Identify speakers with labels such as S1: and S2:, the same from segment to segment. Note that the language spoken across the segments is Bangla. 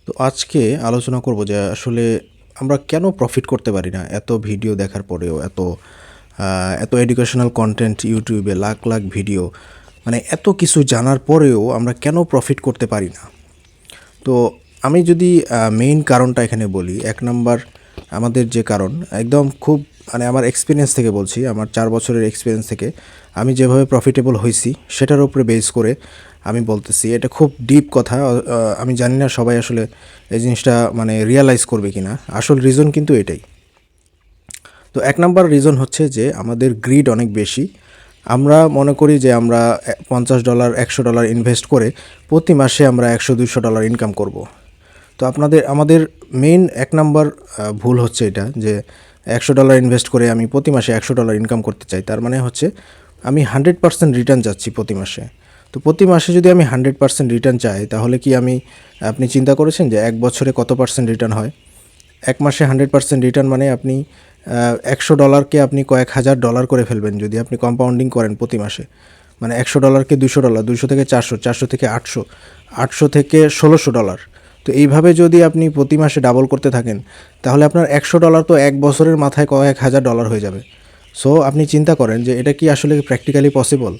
S1: তো আজকে আলোচনা করব যে আসলে আমরা কেন প্রফিট করতে পারি না এত ভিডিও দেখার পরেও এত এডুকেশনাল কন্টেন্ট ইউটিউবে লাখ লাখ ভিডিও মানে এত কিছু জানার পরেও আমরা কেন প্রফিট করতে পারি না। তো আমি যদি মেইন কারণটা এখানে বলি, এক নাম্বার আমাদের যে কারণ একদম খুব মানে আমার এক্সপিরিয়েন্স থেকে বলছি, আমার 4 বছরের এক্সপিরিয়েন্স থেকে আমি যেভাবে প্রফিটেবল হয়েছি সেটার উপরে বেস করে আমি বলতেছি। এটা খুব ডিপ কথা, আমি জানি না সবাই আসলে এই জিনিসটা মানে রিয়ালাইজ করবে কি না। আসল রিজন কিন্তু এটাই। তো এক নাম্বার রিজন হচ্ছে যে আমাদের গ্রিড অনেক বেশি। আমরা মনে করি যে আমরা $50 $100 ইনভেস্ট করে প্রতি মাসে আমরা $100-200 ইনকাম করব। তো আমাদের মেইন এক নাম্বার ভুল হচ্ছে এটা যে $100 ইনভেস্ট করে আমি প্রতি মাসে $100 ইনকাম করতে চাই। তার মানে হচ্ছে আমি 100% রিটার্ন চাচ্ছি প্রতি মাসে। তো প্রতি মাসে যদি আমি 100% রিটার্ন চাই, তাহলে কি আপনি চিন্তা করেছেন যে এক বছরে কত পার্সেন্ট রিটার্ন হয়? এক মাসে 100% রিটার্ন মানে আপনি $100কে আপনি কয়েক হাজার ডলার করে ফেলবেন যদি আপনি কম্পাউন্ডিং করেন প্রতি মাসে। মানে $100কে $200, 200 থেকে 400, 400 থেকে 800, 800 থেকে $1,600। তো এইভাবে যদি আপনি প্রতি মাসে ডাবল করতে থাকেন, তাহলে আপনার $100 তো এক বছরের মাথায় কয়েক হাজার ডলার হয়ে যাবে। সো আপনি চিন্তা করেন যে এটা কি আসলে প্র্যাকটিক্যালি পসিবল?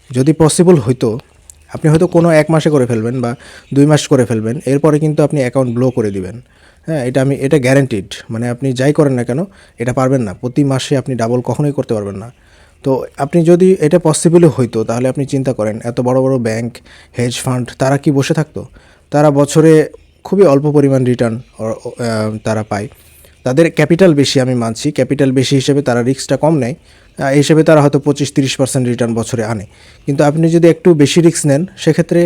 S1: যদি পসিবল হইতো, আপনি হয়তো কোনো এক মাসে করে ফেলবেন বা 2 মাস করে ফেলবেন, এরপরে কিন্তু আপনি অ্যাকাউন্ট ব্লো করে দিবেন। হ্যাঁ, এটা গ্যারান্টিড। মানে আপনি যাই করেন না কেন এটা পারবেন না, প্রতি মাসে আপনি ডাবল কখনোই করতে পারবেন না। তো আপনি যদি এটা পসিবলই হইতো, তাহলে আপনি চিন্তা করেন এত বড় বড় ব্যাংক, হেজ ফান্ড, তারা কি বসে থাকতো? তারা বছরে খুবই অল্প পরিমাণ রিটার্ন তারা পায়। তাদের ক্যাপিটাল বেশি, আমি মানছি ক্যাপিটাল বেশি হিসেবে তারা রিস্কটা কম নেয়। এই হিসেবে তারা হয়তো 25-30% রিটার্ন বছরে আনে। কিন্তু আপনি যদি একটু বেশি রিস্ক নেন, সেক্ষেত্রে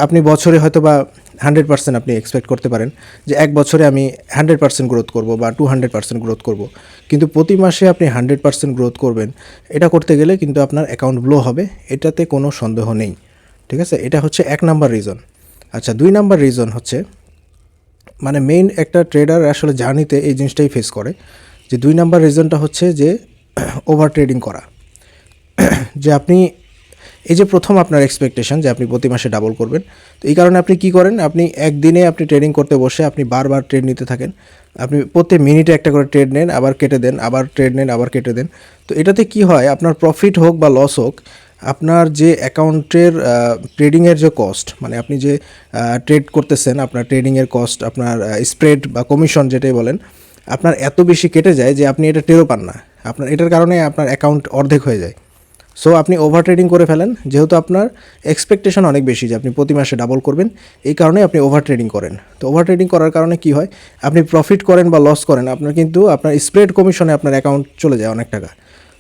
S1: আপনি বছরে হয়তো বা 100% আপনি এক্সপেক্ট করতে পারেন যে এক বছরে আমি 100% গ্রোথ করব বা 200% গ্রোথ করব। কিন্তু প্রতি মাসে আপনি 100% গ্রোথ করবেন, এটা করতে গেলে কিন্তু আপনার অ্যাকাউন্ট ব্লো হবে, এটাতে কোনো সন্দেহ নেই। ঠিক আছে, এটা হচ্ছে এক নাম্বার রিজন। আচ্ছা, 2 নাম্বার রিজন হচ্ছে মানে মেইন একটা ট্রেডার আসলে জার্নিতে এই জিনিসটাই ফেস করে, যে 2 নাম্বার রিজনটা হচ্ছে যে ওভার ট্রেডিং করা। যে আপনি এই যে প্রথম আপনার এক্সপেকটেশন যে আপনি প্রতি মাসে ডাবল করবেন, তো এই কারণে আপনি কি করেন, আপনি একদিনে আপনি ট্রেডিং করতে বসে আপনি বারবার ট্রেড নিতে থাকেন। আপনি প্রতি মিনিটে একটা করে ট্রেড নেন, আবার কেটে দেন, আবার ট্রেড নেন, আবার কেটে দেন। তো এটাতে কি হয়, আপনার প্রফিট হোক বা লস হোক, আপনার যে অ্যাকাউন্টের ট্রেডিংয়ের যে কস্ট, মানে আপনি যে ট্রেড করতেছেন, আপনার ট্রেডিংয়ের কস্ট, আপনার স্প্রেড বা কমিশন যেটাই বলেন, আপনার এত বেশি কেটে যায় যে আপনি এটা টেরও পান না। আপনার এটার কারণে আপনার অ্যাকাউন্ট অর্ধেক হয়ে যায়। সো আপনি ওভার ট্রেডিং করে ফেলেন, যেহেতু আপনার এক্সপেকটেশন অনেক বেশি যে আপনি প্রতি মাসে ডাবল করবেন, এই কারণে আপনি ওভার ট্রেডিং করেন। তো ওভার ট্রেডিং করার কারণে কি হয়, আপনি প্রফিট করেন বা লস করেন, আপনার কিন্তু আপনার স্প্রেড কমিশনে আপনার অ্যাকাউন্ট চলে যায় অনেক টাকা।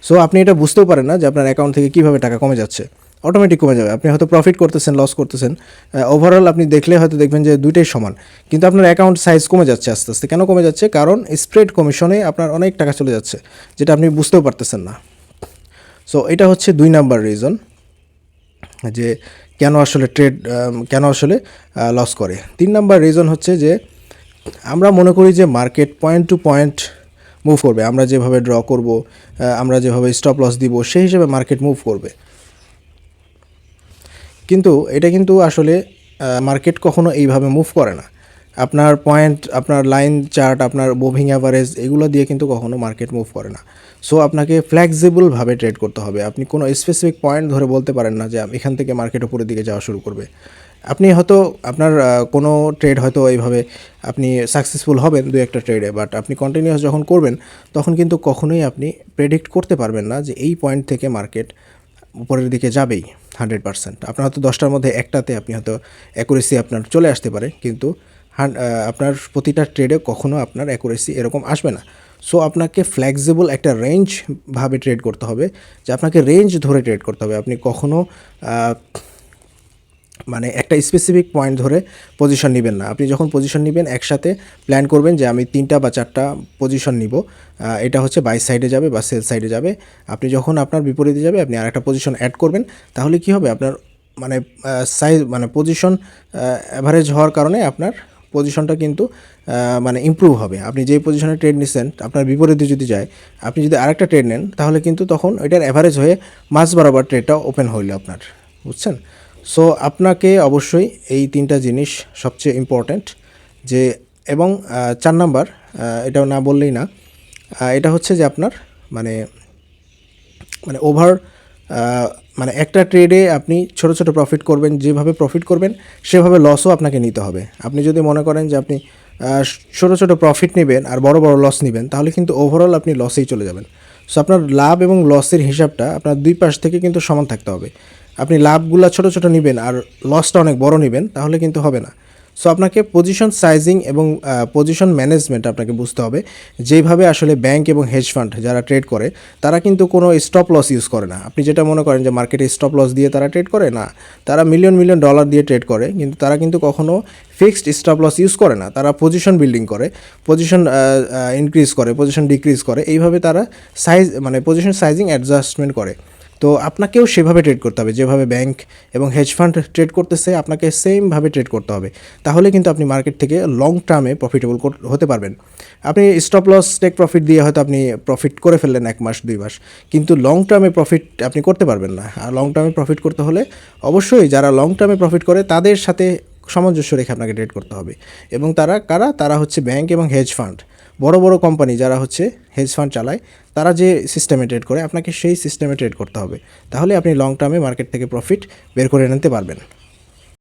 S1: সো আপনি এটা বুঝতেও পারেন না যে আপনার অ্যাকাউন্ট থেকে কীভাবে টাকা কমে যাচ্ছে, অটোমেটিক কমে যাবে। আপনি হয়তো প্রফিট করতেছেন, লস করতেছেন, ওভারঅল আপনি দেখলে হয়তো দেখবেন যে দুইটাই সমান, কিন্তু আপনার অ্যাকাউন্ট সাইজ কমে যাচ্ছে আস্তে আস্তে। কেন কমে যাচ্ছে? কারণ স্প্রেড কমিশনে আপনার অনেক টাকা চলে যাচ্ছে, যেটা আপনি বুঝতেও পারতেছেন না। সো এটা হচ্ছে 2 নাম্বার রিজন যে কেন আসলে লস করে। 3 নাম্বার রিজন হচ্ছে যে আমরা মনে করি যে market point to point move করবে, আমরা যেভাবে ড্র করব, আমরা যেভাবে স্টপ লস দিব, সেই হিসেবে মার্কেট মুভ করবে। কিন্তু এটা কিন্তু আসলে মার্কেট কখনো এইভাবে মুভ করে না। আপনার পয়েন্ট, আপনার লাইন চার্ট, আপনার মুভিং অ্যাভারেজ, এগুলো দিয়ে কিন্তু কখনো মার্কেট মুভ করে না। সো আপনাকে ফ্লেক্সিবলভাবে ট্রেড করতে হবে। আপনি কোনো স্পেসিফিক পয়েন্ট ধরে বলতে পারেন না যে এখান থেকে মার্কেট উপরের দিকে যাওয়া শুরু করবে। আপনি হয়তো আপনার কোনো ট্রেড হয়তো এইভাবে আপনি সাকসেসফুল হবেন 2-1টা ট্রেডে, বাট আপনি কন্টিনিউয়াস যখন করবেন, তখন কিন্তু কখনোই আপনি প্রেডিক্ট করতে পারবেন না যে এই পয়েন্ট থেকে মার্কেট উপরের দিকে যাবেই 100%। আপনার হয়তো 10টার মধ্যে একটাতে আপনি হয়তো অ্যাকুরেসি আপনার চলে আসতে পারে, কিন্তু আপনার প্রতিটা ট্রেডে কখনো আপনার অ্যাকুরেসি এরকম আসবে না। সো আপনাকে ফ্লেক্সিবল একটা রেঞ্জভাবে ট্রেড করতে হবে, যে আপনাকে রেঞ্জ ধরে ট্রেড করতে হবে। আপনি কখনো মানে একটা স্পেসিফিক পয়েন্ট ধরে পজিশন নেবেন না। আপনি যখন পজিশন নেবেন, একসাথে প্ল্যান করবেন যে আমি 3টা বা 4টা পজিশন নিব, এটা হচ্ছে বাই সাইডে যাবে বা সেল সাইডে যাবে। আপনি যখন আপনার বিপরীতে যাবে, আপনি আরেকটা পজিশন অ্যাড করবেন। তাহলে কি হবে, আপনার মানে মানে পজিশন অ্যাভারেজ হওয়ার কারণে আপনার পজিশনটা কিন্তু মানে ইমপ্রুভ হবে। আপনি যেই পজিশনে ট্রেড নিচ্ছেন, আপনার বিপরীতে যদি যায়, আপনি যদি আরেকটা ট্রেড নেন, তাহলে কিন্তু তখন এটার অ্যাভারেজ হয়ে মাঝ বরাবর ট্রেডটা ওপেন হইল আপনার, বুঝছেন? সো আপনাকে অবশ্যই এই 3টা জিনিস সবচেয়ে ইম্পর্ট্যান্ট, যে এবং 4 নাম্বার এটাও না বললেই না, এটা হচ্ছে যে আপনার মানে মানে ওভার মানে একটা ট্রেডে আপনি ছোট ছোট প্রফিট করবেন, যেভাবে প্রফিট করবেন সেভাবে লসও আপনাকে নিতে হবে। আপনি যদি মনে করেন যে আপনি ছোট ছোট প্রফিট নেবেন আর বড় বড় লস নেবেন, তাহলে কিন্তু ওভারঅল আপনি লসেই চলে যাবেন। সো আপনার লাভ এবং লসের হিসাবটা আপনার দুই পাশ থেকে কিন্তু সমান থাকতে হবে। আপনি লাভগুলা ছোট ছোট নেবেন আর লসটা অনেক বড় নেবেন, তাহলে কিন্তু হবে না। সো আপনাকে পজিশন সাইজিং এবং পজিশন ম্যানেজমেন্ট আপনাকে বুঝতে হবে। যেভাবে আসলে ব্যাংক এবং হেজ ফান্ড যারা ট্রেড করে, তারা কিন্তু কোনো স্টপ লস ইউজ করে না। আপনি যেটা মনে করেন যে মার্কেটে স্টপ লস দিয়ে তারা ট্রেড করে, না, তারা মিলিয়ন মিলিয়ন ডলার দিয়ে ট্রেড করে, কিন্তু তারা কিন্তু কখনো ফিক্সড স্টপ লস ইউজ করে না। তারা পজিশন বিল্ডিং করে, পজিশন ইনক্রিজ করে, পজিশন ডিক্রিজ করে, এইভাবে তারা সাইজ মানে পজিশন সাইজিং অ্যাডজাস্টমেন্ট করে। তো আপনাকেও সেভাবে ট্রেড করতে হবে, যেভাবে ব্যাংক এবং হেজ ফান্ড ট্রেড করতেছে আপনাকে সেমভাবে ট্রেড করতে হবে। তাহলে কিন্তু আপনি মার্কেট থেকে লং টার্মে প্রফিটেবল হতে পারবেন। আপনি স্টপ লস টেক প্রফিট দিয়ে হয়তো আপনি প্রফিট করে ফেললেন 1 মাস 2 মাস, কিন্তু লং টার্মে প্রফিট আপনি করতে পারবেন না। আর লং টার্মে প্রফিট করতে হলে অবশ্যই যারা লং টার্মে প্রফিট করে তাদের সাথে সামঞ্জস্য রেখে আপনাকে ট্রেড করতে হবে। এবং তারা কারা? তারা হচ্ছে ব্যাংক এবং হেজ ফান্ড। বড় বড় কোম্পানি যারা হচ্ছে হেজ ফান্ড চালায়, তারা যে সিস্টেমে ট্রেড করে আপনাকে সেই সিস্টেমে ট্রেড করতে হবে। তাহলে আপনি লং টার্মে মার্কেট থেকে প্রফিট বের করে নিতে পারবেন।